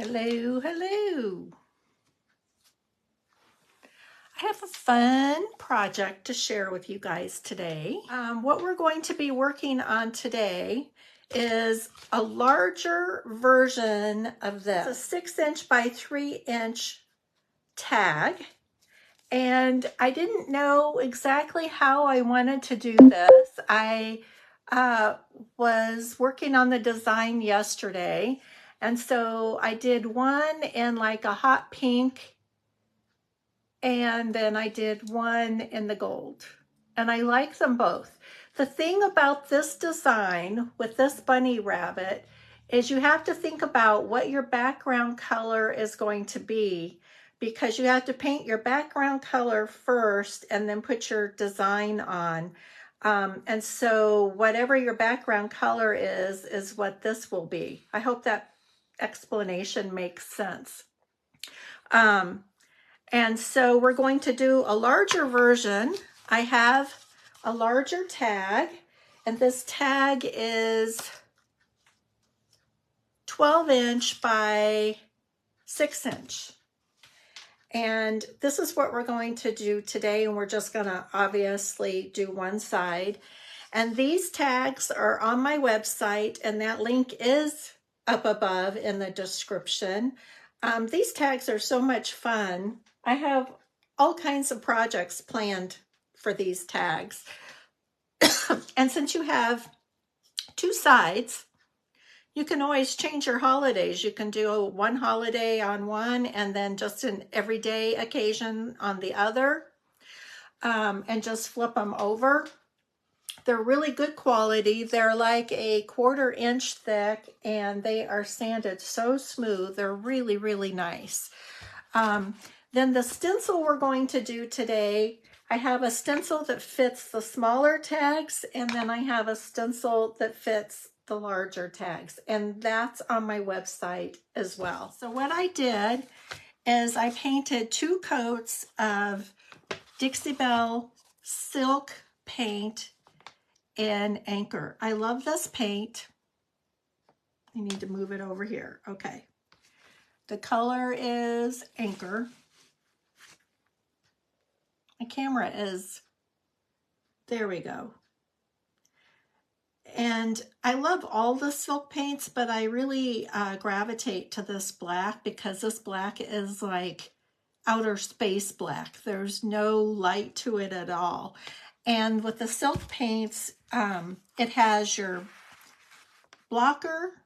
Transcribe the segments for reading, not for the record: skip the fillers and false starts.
Hello, hello. I have a fun project to share with you guys today. What we're going to be working on today is a larger version of this. It's a 6" by 3" tag. And I didn't know exactly how I wanted to do this. I was working on the design yesterday. And so I did one in like a hot pink, and then I did one in the gold. And I like them both. The thing about this design with this bunny rabbit is you have to think about what your background color is going to be, because you have to paint your background color first and then put your design on. And so whatever your background color is what this will be. I hope that explanation makes sense. And so we're going to do a larger version. I have a larger tag, and this tag is 12" by 6". And this is what we're going to do today, and we're just gonna obviously do one side. And these tags are on my website, and that link is up above in the description. These tags are so much fun. I have all kinds of projects planned for these tags. And since you have two sides, you can always change your holidays. You can do one holiday on one and then just an everyday occasion on the other, and just flip them over. They're really good quality. They're like a 1/4 inch thick, and they are sanded so smooth. They're really, really nice. Then the stencil we're going to do today, I have a stencil that fits the smaller tags, and then I have a stencil that fits the larger tags, and that's on my website as well. So what I did is I painted 2 coats of Dixie Belle silk paint in Anchor. I love this paint. I need to move it over here. Okay. The color is Anchor. My camera is, there we go. And I love all the silk paints, but I really gravitate to this black because this black is like outer space black. There's no light to it at all. And with the silk paints, it has your blocker,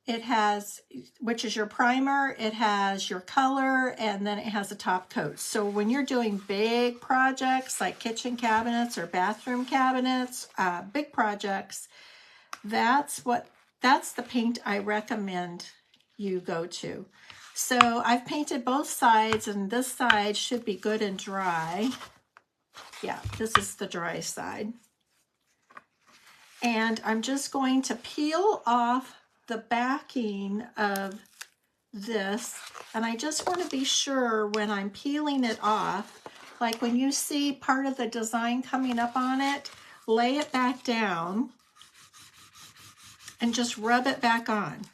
it has, which is your primer, it has your color, and then it has a top coat. So when you're doing big projects like kitchen cabinets or bathroom cabinets, big projects, that's the paint I recommend you go to. So I've painted both sides, and this side should be good and dry. Yeah, this is the dry side. And I'm just going to peel off the backing of this, and I just want to be sure when I'm peeling it off, like when you see part of the design coming up on it, lay it back down and just rub it back on.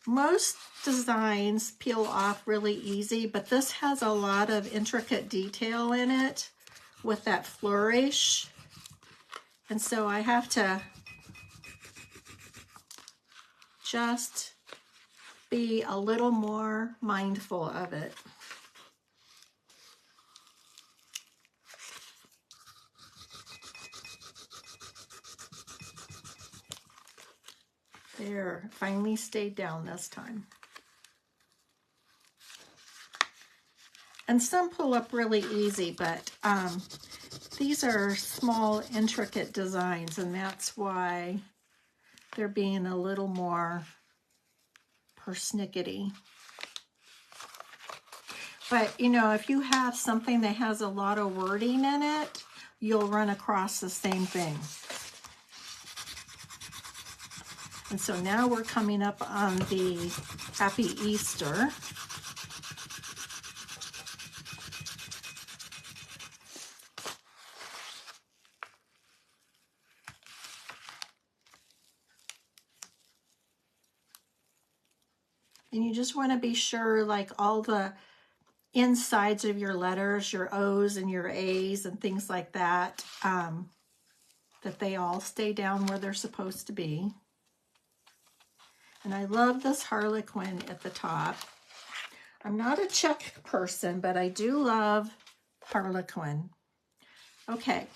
Most designs peel off really easy, but this has a lot of intricate detail in it with that flourish. And so I have to just be a little more mindful of it. There, finally stayed down this time. And some pull up really easy, but these are small, intricate designs, and that's why they're being a little more persnickety. But, you know, if you have something that has a lot of wording in it, you'll run across the same thing. And so now we're coming up on the Happy Easter. And you just want to be sure like all the insides of your letters, your O's and your A's and things like that, that they all stay down where they're supposed to be. And I love this Harlequin at the top. I'm not a check person, but I do love Harlequin. Okay.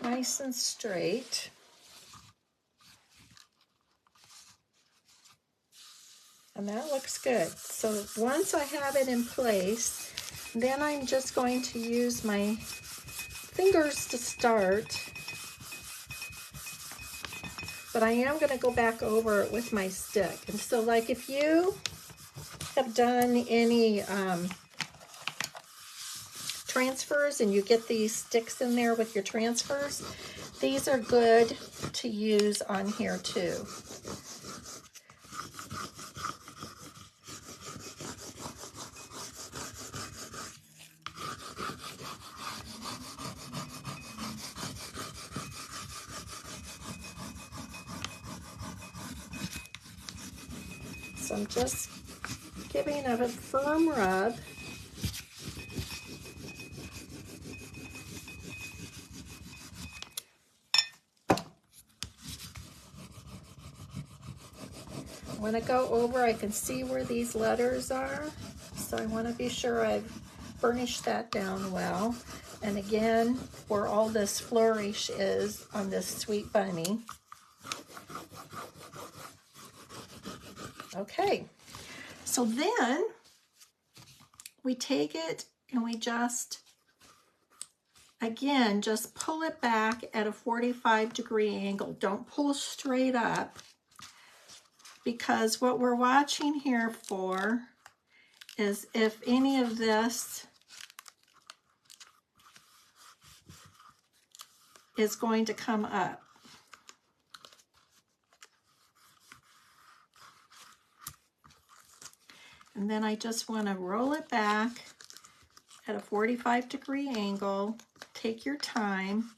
Nice and straight. And that looks good. So once I have it in place, then I'm just going to use my fingers to start. But I am going to go back over it with my stick. And so like if you have done any transfers and you get these sticks in there with your transfers, these are good to use on here too. So I'm just giving it a firm rub. When I go over, I can see where these letters are. So I want to be sure I've burnished that down well. And again, where all this flourish is on this sweet bunny. Okay, so then we take it and we just, again, just pull it back at a 45-degree angle. Don't pull straight up, because what we're watching here for is if any of this is going to come up. And then I just want to roll it back at a 45-degree angle. Take your time.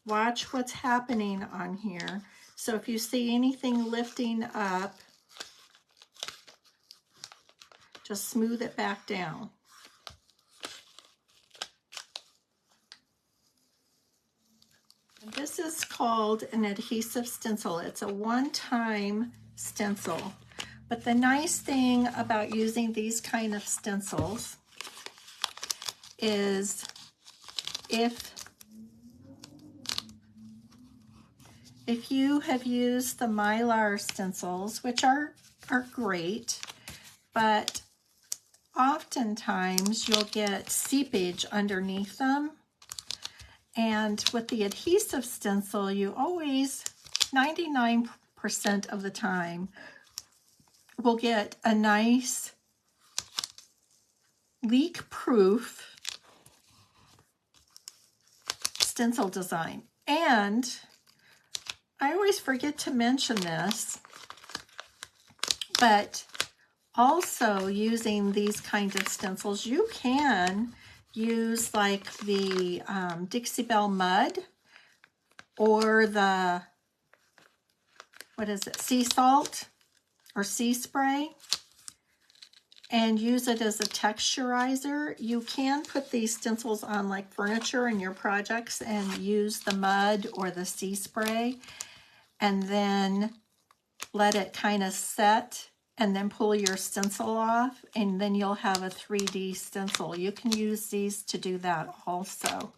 Watch what's happening on here. So if you see anything lifting up, just smooth it back down. And this is called an adhesive stencil. It's a one-time stencil. But the nice thing about using these kind of stencils is if you have used the Mylar stencils, which are great, but oftentimes you'll get seepage underneath them. And with the adhesive stencil, you always, 99% of the time, will get a nice leak-proof stencil design. And I always forget to mention this, but also using these kinds of stencils, you can use like the Dixie Belle mud or the, what is it, sea salt or sea spray, and use it as a texturizer. You can put these stencils on like furniture in your projects and use the mud or the sea spray and then let it kind of set and then pull your stencil off, and then you'll have a 3D stencil. You can use these to do that also.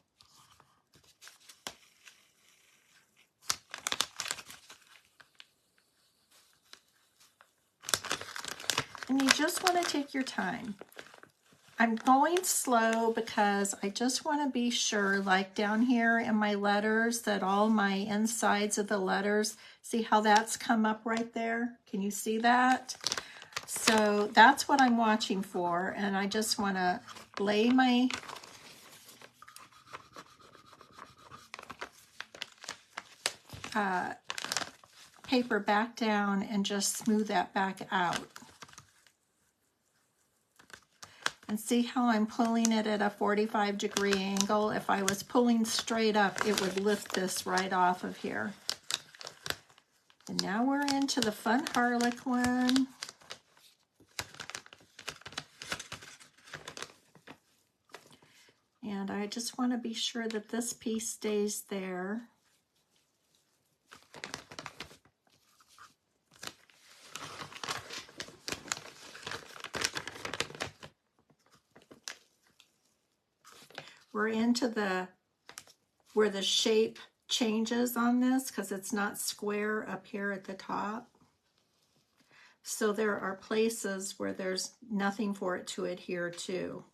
And you just want to take your time. I'm going slow because I just want to be sure, like down here in my letters, that all my insides of the letters, see how that's come up right there? Can you see that? So that's what I'm watching for, and I just want to lay my paper back down and just smooth that back out. And see how I'm pulling it at a 45-degree angle? If I was pulling straight up, it would lift this right off of here. And now we're into the fun Harlequin. And I just want to be sure that this piece stays there. We're into where the shape changes on this because it's not square up here at the top. So there are places where there's nothing for it to adhere to.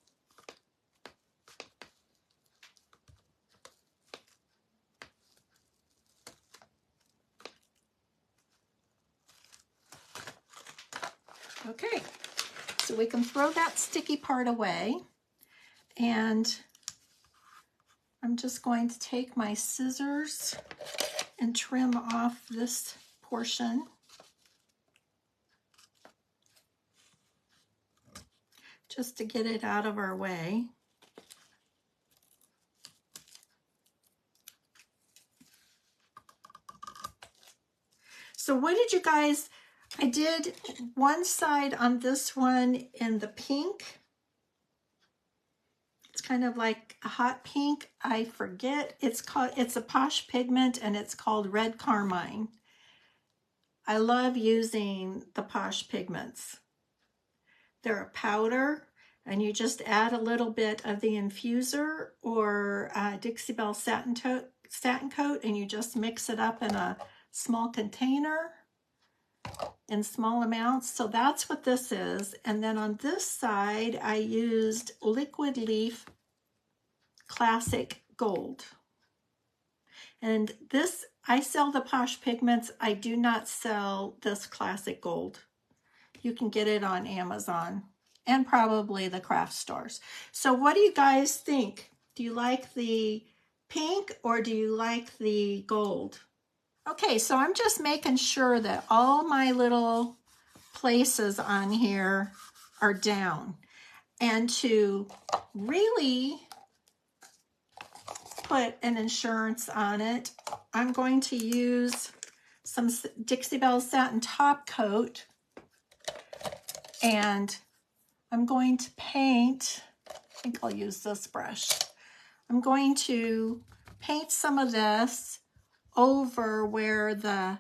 Okay, so we can throw that sticky part away, and I'm just going to take my scissors and trim off this portion. Just to get it out of our way. So what did you guys, I did one side on this one in the pink. It's kind of like a hot pink. I forget, it's a Posh pigment and it's called Red Carmine. I love using the Posh pigments. They're a powder, and you just add a little bit of the infuser or Dixie Belle satin coat, and you just mix it up in a small container in small amounts. So that's what this is. And then on this side, I used Liquid Leaf Classic Gold. And this, I sell the Posh pigments. I do not sell this Classic Gold. You can get it on Amazon and probably the craft stores. So what do you guys think? Do you like the pink or do you like the gold? Okay, so I'm just making sure that all my little places on here are down. And to really put an insurance on it, I'm going to use some Dixie Belle Satin Top Coat. And I'm going to paint, I think I'll use this brush. I'm going to paint some of this over where the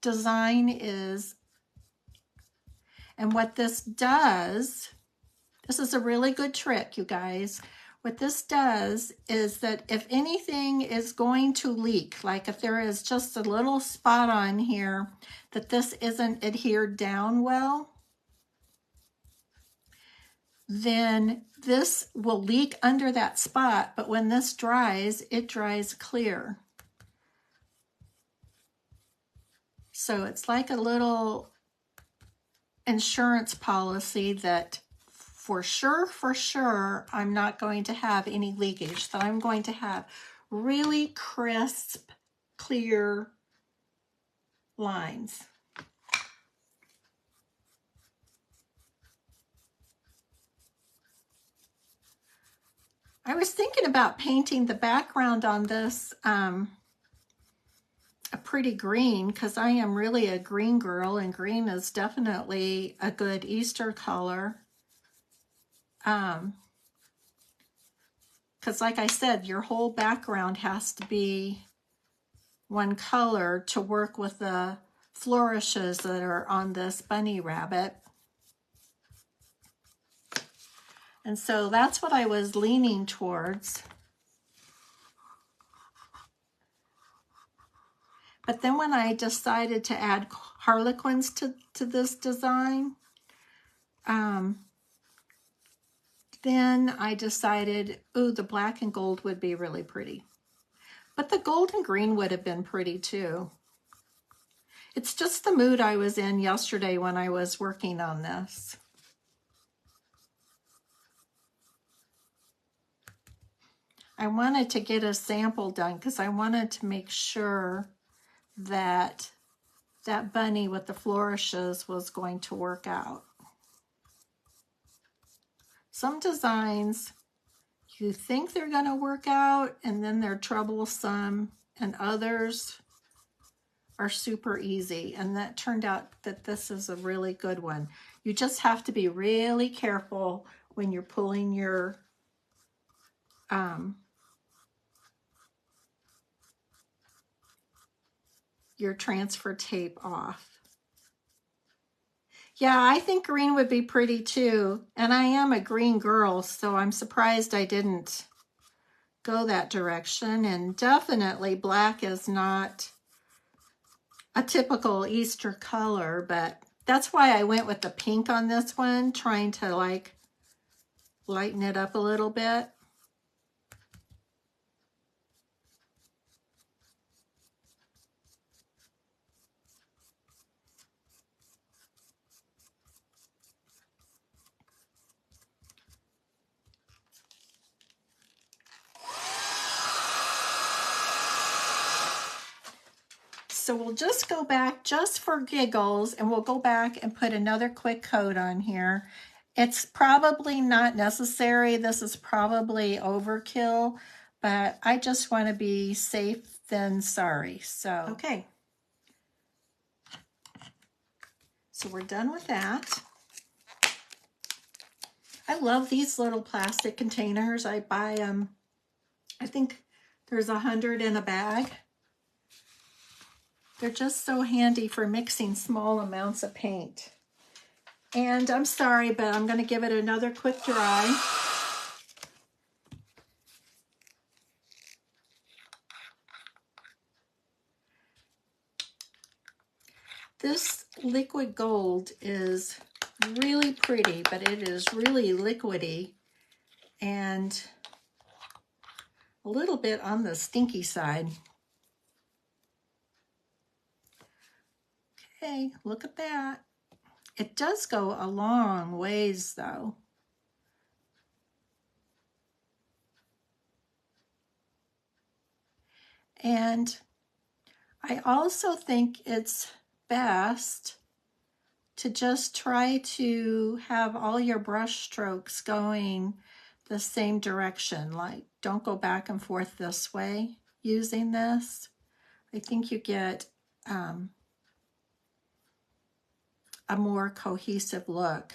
design is. And what this does, this is a really good trick, you guys. What this does is that if anything is going to leak, like if there is just a little spot on here that this isn't adhered down well, then this will leak under that spot, but when this dries, it dries clear. So it's like a little insurance policy that for sure, I'm not going to have any leakage. So I'm going to have really crisp, clear lines. I was thinking about painting the background on this a pretty green because I am really a green girl, and green is definitely a good Easter color. Because like I said, your whole background has to be one color to work with the flourishes that are on this bunny rabbit. And so that's what I was leaning towards. But then when I decided to add harlequins to this design, then I decided, ooh, the black and gold would be really pretty. But the gold and green would have been pretty too. It's just the mood I was in yesterday when I was working on this. I wanted to get a sample done because I wanted to make sure that that bunny with the flourishes was going to work out. Some designs, you think they're going to work out and then they're troublesome, and others are super easy. And that turned out that this is a really good one. You just have to be really careful when you're pulling your transfer tape off. Yeah, I think green would be pretty too. And I am a green girl, so I'm surprised I didn't go that direction. And definitely black is not a typical Easter color, but that's why I went with the pink on this one, trying to like lighten it up a little bit. So we'll just go back just for giggles, and we'll go back and put another quick coat on here. It's probably not necessary. This is probably overkill, but I just want to be safe than sorry. So, okay. So we're done with that. I love these little plastic containers. I buy them, I think there's 100 in a bag. They're just so handy for mixing small amounts of paint. And I'm sorry, but I'm going to give it another quick dry. This liquid gold is really pretty, but it is really liquidy and a little bit on the stinky side. Okay, look at that. It does go a long ways though. And I also think it's best to just try to have all your brush strokes going the same direction. Like, don't go back and forth this way using this. I think you get a more cohesive look.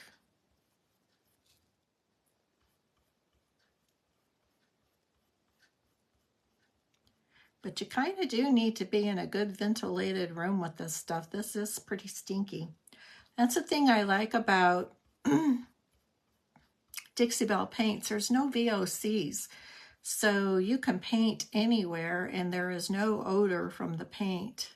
But you kind of do need to be in a good ventilated room with this stuff. This is pretty stinky. That's the thing I like about Dixie Belle paints. There's no VOCs. So you can paint anywhere and there is no odor from the paint.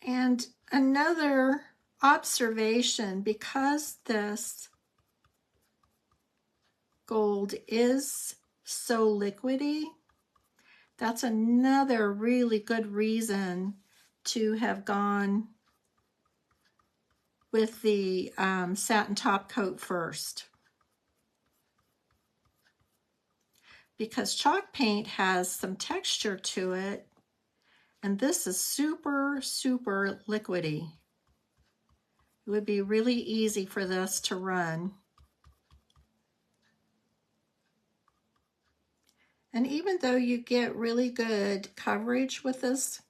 And another observation, because this gold is so liquidy, that's another really good reason to have gone with the satin top coat first. Because chalk paint has some texture to it, and this is super, super liquidy. It would be really easy for this to run. And even though you get really good coverage with this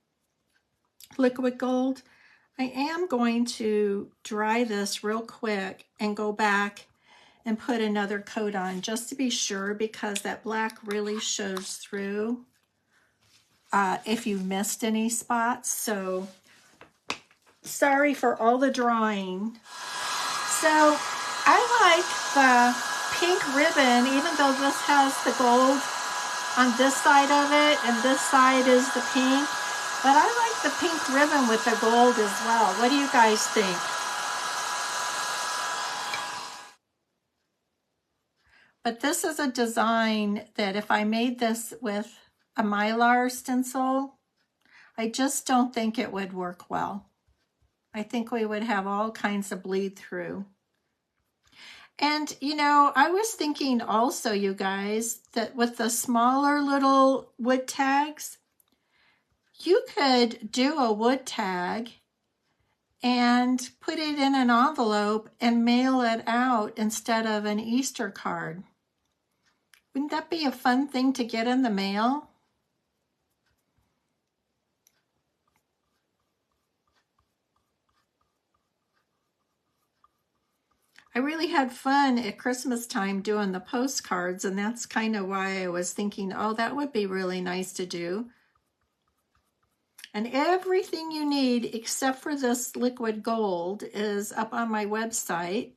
liquid gold, I am going to dry this real quick and go back and put another coat on just to be sure, because that black really shows through if you missed any spots. So sorry for all the drawing. So I like the pink ribbon, even though this has the gold on this side of it and this side is the pink, but I like the pink ribbon with the gold as well. What do you guys think? But this is a design that if I made this with a Mylar stencil, I just don't think it would work well. I think we would have all kinds of bleed through. And, you know, I was thinking also, you guys, that with the smaller little wood tags, you could do a wood tag and put it in an envelope and mail it out instead of an Easter card. Wouldn't that be a fun thing to get in the mail? I really had fun at Christmas time doing the postcards, and that's kind of why I was thinking, oh, that would be really nice to do. And everything you need except for this liquid gold is up on my website.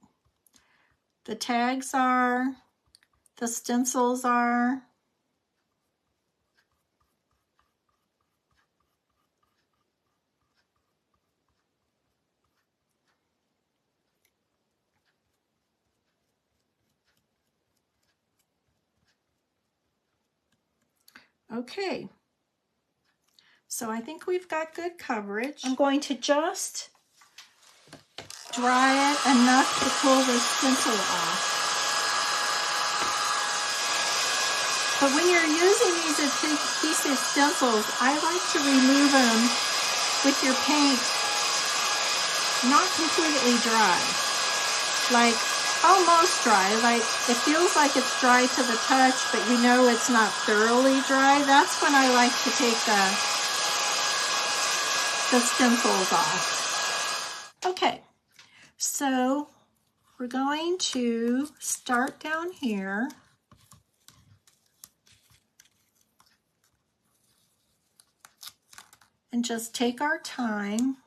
The tags are, the stencils are. Okay, so I think we've got good coverage. I'm going to just dry it enough to pull the stencil off. But when you're using these adhesive stencils, I like to remove them with your paint not completely dry, like almost dry, like it feels like it's dry to the touch, but you know it's not thoroughly dry. That's when I like to take the stencils off. Okay, so we're going to start down here. And just take our time.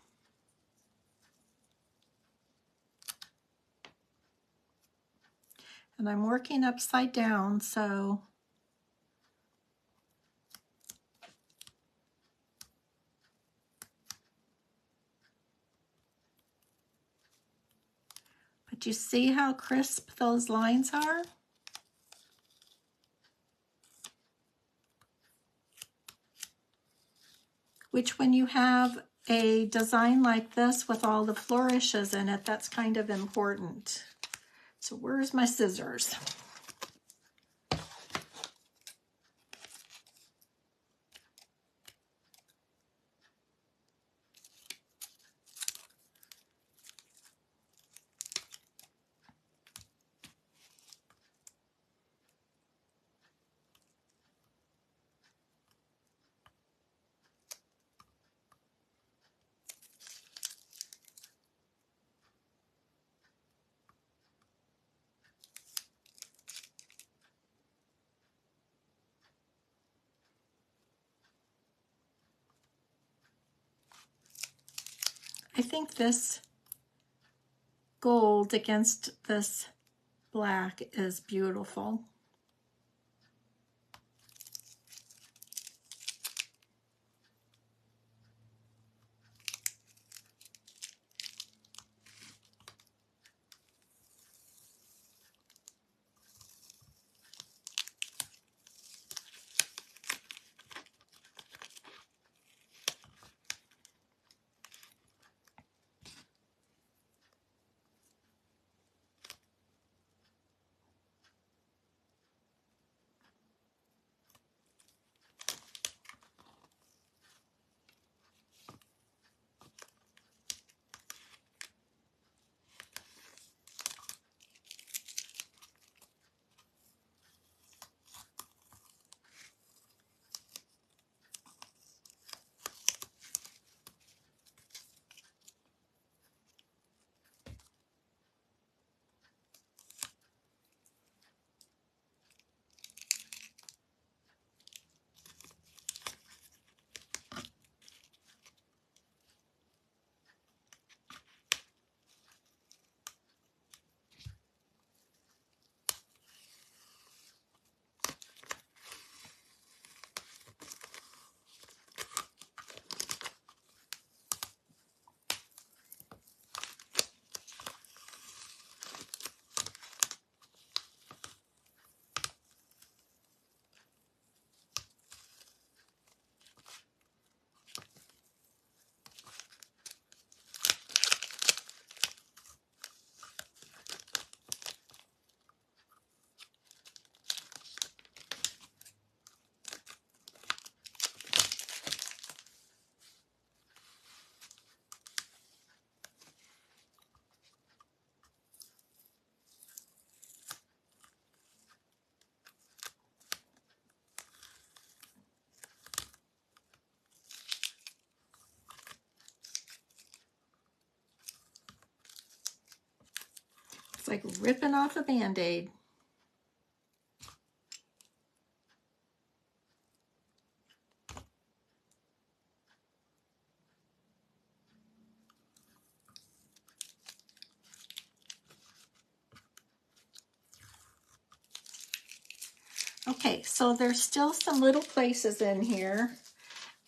And I'm working upside down, so but you see how crisp those lines are? Which when you have a design like this with all the flourishes in it, that's kind of important. So where's my scissors? I think this gold against this black is beautiful. It's like ripping off a Band-Aid. Okay, so there's still some little places in here,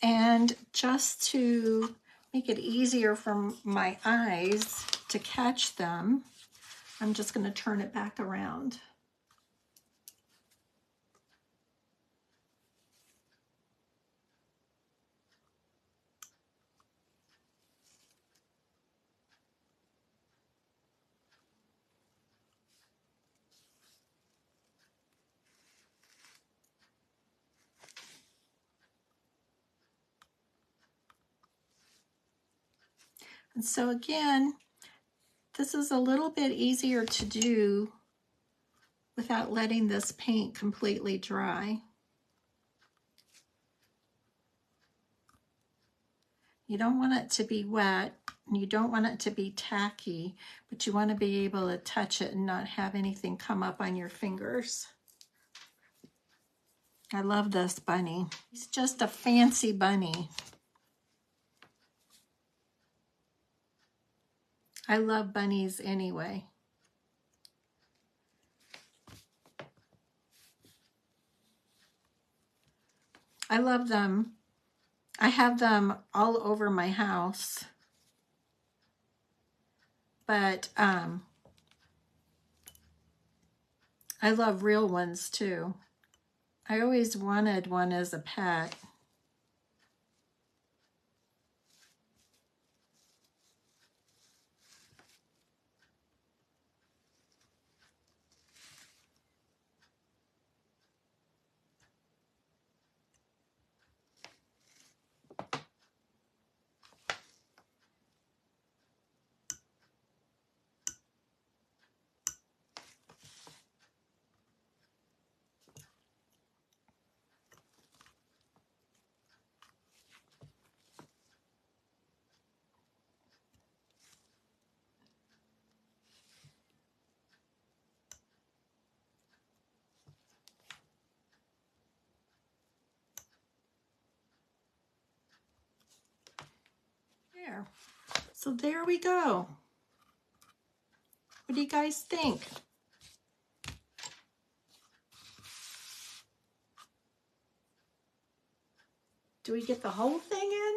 and just to make it easier for my eyes to catch them, I'm just going to turn it back around. And so again, this is a little bit easier to do without letting this paint completely dry. You don't want it to be wet, and you don't want it to be tacky, but you want to be able to touch it and not have anything come up on your fingers. I love this bunny. He's just a fancy bunny. I love bunnies anyway. I love them. I have them all over my house. But I love real ones too. I always wanted one as a pet. There. So there we go. What do you guys think? Do we get the whole thing in?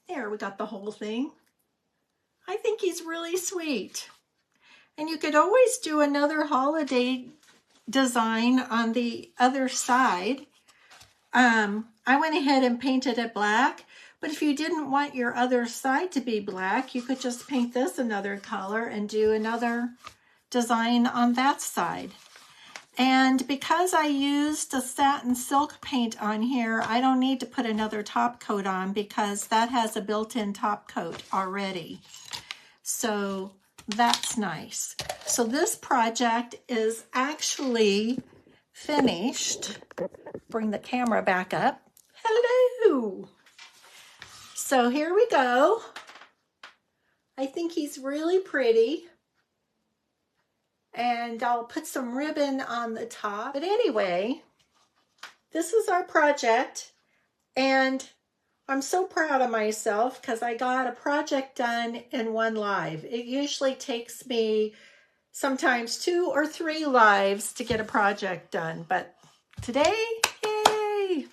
There, we got the whole thing. I think he's really sweet. And you could always do another holiday design on the other side. I went ahead and painted it black, but if you didn't want your other side to be black, you could just paint this another color and do another design on that side. And because I used a satin silk paint on here, I don't need to put another top coat on because that has a built-in top coat already. So that's nice. So this project is actually finished. Bring the camera back up. Hello. So here we go. I think he's really pretty. And I'll put some ribbon on the top. But anyway, this is our project. And I'm so proud of myself because I got a project done in one live. It usually takes me sometimes 2 or 3 lives to get a project done. But today, yay!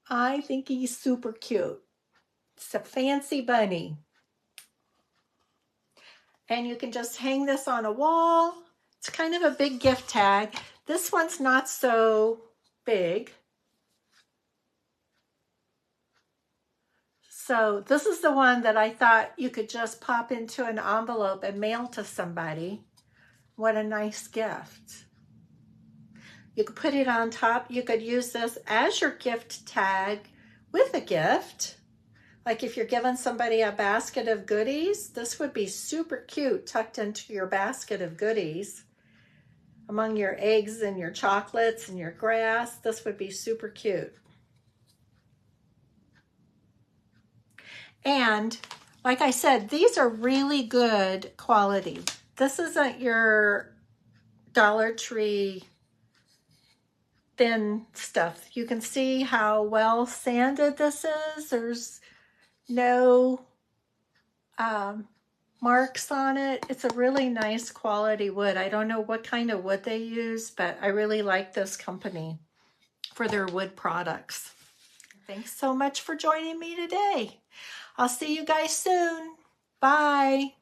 I think he's super cute. It's a fancy bunny. And you can just hang this on a wall. It's kind of a big gift tag. This one's not so big. So this is the one that I thought you could just pop into an envelope and mail to somebody. What a nice gift. You could put it on top. You could use this as your gift tag with a gift. Like if you're giving somebody a basket of goodies, this would be super cute tucked into your basket of goodies. Among your eggs and your chocolates and your grass, this would be super cute. And Like I said, these are really good quality. This isn't your Dollar Tree thin stuff. You can see how well sanded this is. There's no marks on it. It's a really nice quality wood. I don't know what kind of wood they use, but I really like this company for their wood products. Thanks so much for joining me today. I'll see you guys soon. Bye.